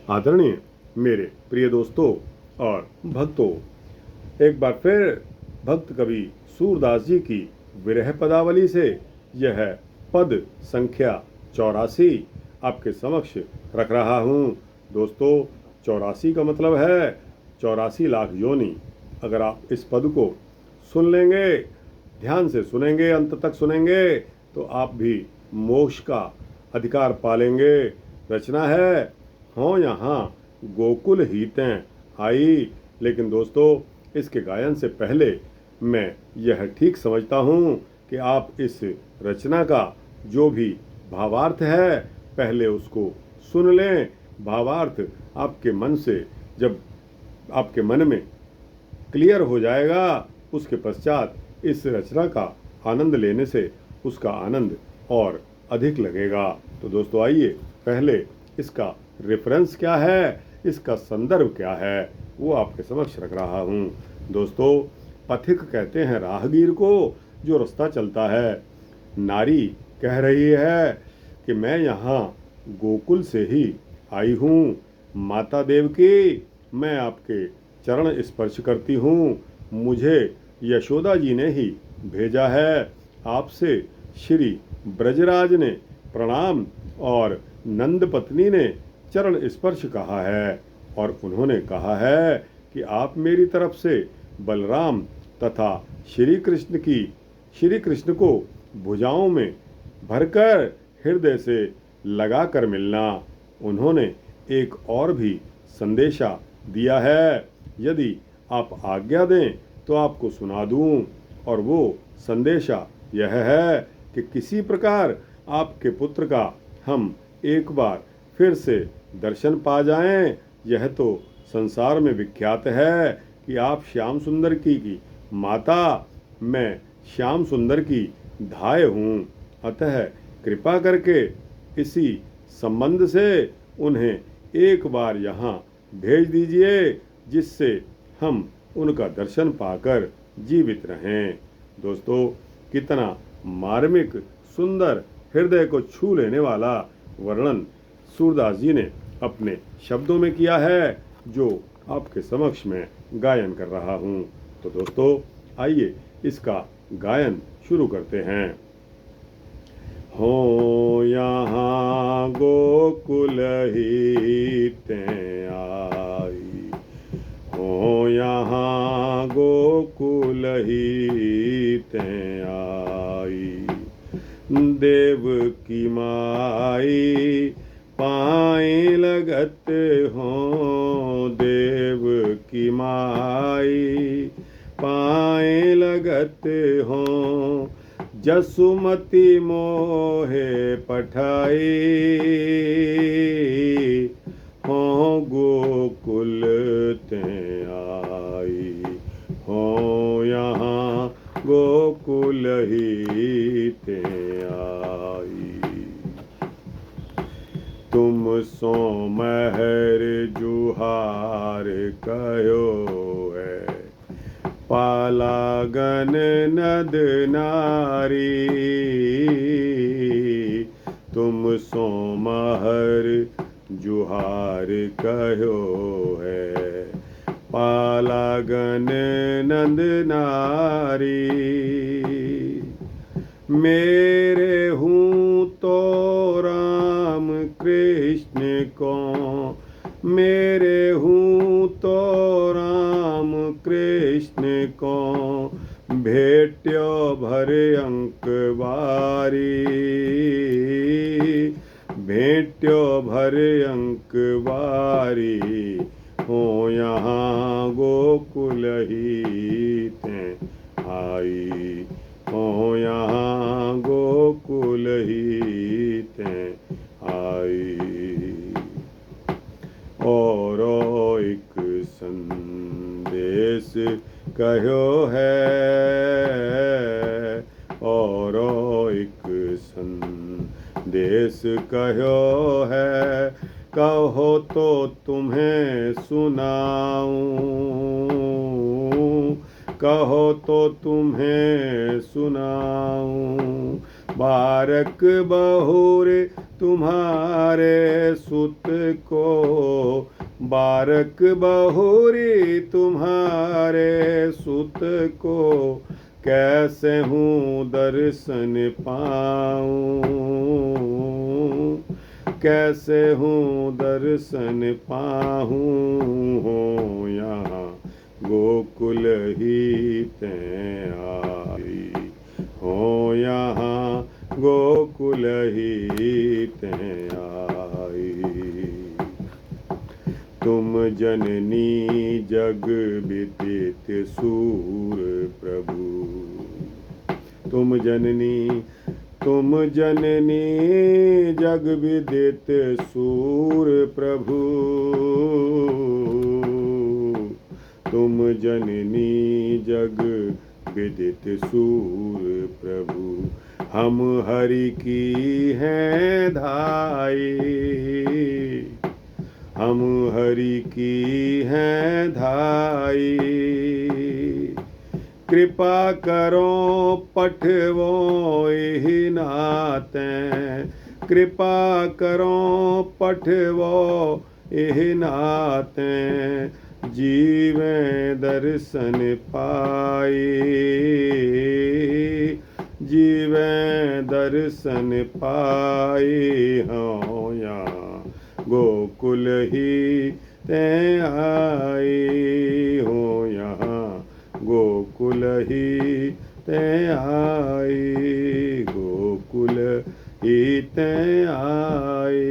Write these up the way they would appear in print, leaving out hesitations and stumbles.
आदरणीय मेरे प्रिय दोस्तों और भक्तों, एक बार फिर भक्त कवि सूरदास जी की विरह पदावली से यह पद संख्या 84 आपके समक्ष रख रहा हूँ। दोस्तों, 84 का मतलब है 84 लाख योनि। अगर आप इस पद को सुन लेंगे, ध्यान से सुनेंगे, अंत तक सुनेंगे, तो आप भी मोक्ष का अधिकार पालेंगे। रचना है, हों यहाँ गोकुल हीतें आई। लेकिन दोस्तों, इसके गायन से पहले मैं यह ठीक समझता हूँ कि आप इस रचना का जो भी भावार्थ है पहले उसको सुन लें। भावार्थ आपके मन से जब आपके मन में क्लियर हो जाएगा, उसके पश्चात इस रचना का आनंद लेने से उसका आनंद और अधिक लगेगा। तो दोस्तों, आइए पहले इसका रेफरेंस क्या है, इसका संदर्भ क्या है, वो आपके समक्ष रख रहा हूँ। दोस्तों, पथिक कहते हैं राहगीर को जो रास्ता चलता है। नारी कह रही है कि मैं यहाँ गोकुल से ही आई हूँ। माता देवकी, मैं आपके चरण स्पर्श करती हूँ। मुझे यशोदा जी ने ही भेजा है। आपसे श्री ब्रजराज ने प्रणाम और नंद पत्नी ने चरण स्पर्श कहा है, और उन्होंने कहा है कि आप मेरी तरफ से बलराम तथा श्री कृष्ण को भुजाओं में भरकर हृदय से लगा कर मिलना। उन्होंने एक और भी संदेशा दिया है, यदि आप आज्ञा दें तो आपको सुना दूं। और वो संदेशा यह है कि किसी प्रकार आपके पुत्र का हम एक बार फिर से दर्शन पा जाएं। यह तो संसार में विख्यात है कि आप श्याम सुंदर की माता, मैं श्याम सुंदर की धाय हूँ। अतः कृपा करके इसी संबंध से उन्हें एक बार यहाँ भेज दीजिए, जिससे हम उनका दर्शन पाकर जीवित रहें। दोस्तों, कितना मार्मिक, सुंदर, हृदय को छू लेने वाला वर्णन सूरदास जी ने अपने शब्दों में किया है, जो आपके समक्ष में गायन कर रहा हूँ। तो दोस्तों, आइए इसका गायन शुरू करते हैं। हो यहाँ गोकुल हीतें आई, हो यहाँ गोकुल हीतें आई। देव की माई पाए लगत हो, देव की माई पाए लगत हो। जसुमती मोहे पठाई, हो गोकुल ते आई, हो यहाँ गोकुल ही ते आई। तुम सो महर जुहार कहो है, पालागन नद नारी। तुम सो महर जुहार कहो है, पालागन नंद नारी। मेरे हूँ तो राम कृष्ण को, मेरे हूँ तो राम कृष्ण को। भेट्यो भर अंक बारी, भेट्यो भर अंक बारी। हो यहाँ गोकुल हीतें आई, हो यहाँ गोकुल हीतें आई। और एक संदेश कहो है, और एक संदेश कहो है। कहो तो तुम्हें सुनाऊं, कहो तो तुम्हें सुनाऊं। बारक बहुर तुम्हारे सुत को, बारक बहुरी तुम्हारे सुत को, कैसे हूँ दर्शन पाऊँ, कैसे हूँ दर्शन पाऊँ, हो यहाँ गोकुल ही तें आई, हो यहाँ गोकुल ही तें आई। तुम जननी जग विदित सूर प्रभु, तुम जननी जग विदित सूर प्रभु, तुम जननी जग विदित सूर प्रभु। हम हरि की हैं धाई, हम हरि की हैं धाई, कृपा करो पठवो एहि नातें, कृपा करो पठवो एहि नातें, जीवें दर्शन पाए, जीवें दर्शन पाए, हों यहाँ गोकुल ही तें आए, हो यहाँ गोकुल ही तें आए, गोकुल ही तें आए।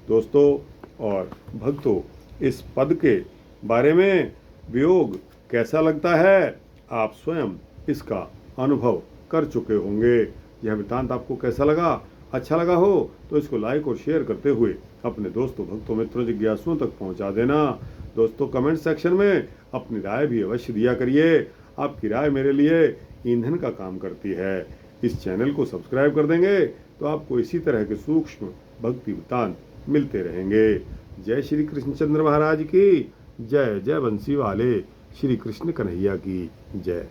दोस्तों और भक्तों, इस पद के बारे में वियोग कैसा लगता है, आप स्वयं इसका अनुभव कर चुके होंगे। यह वृत्तांत आपको कैसा लगा? अच्छा लगा हो तो इसको लाइक और शेयर करते हुए अपने दोस्तों, भक्तों, मित्रों, जिज्ञासुओं तक पहुंचा देना। दोस्तों, कमेंट सेक्शन में अपनी राय भी अवश्य दिया करिए। आपकी राय मेरे लिए ईंधन का काम करती है। इस चैनल को सब्सक्राइब कर देंगे तो आपको इसी तरह के सूक्ष्म भक्ति वृत्तांत मिलते रहेंगे। जय श्री कृष्णचंद्र महाराज की जय, जय बंसी वाले श्री कृष्ण कन्हैया की जय।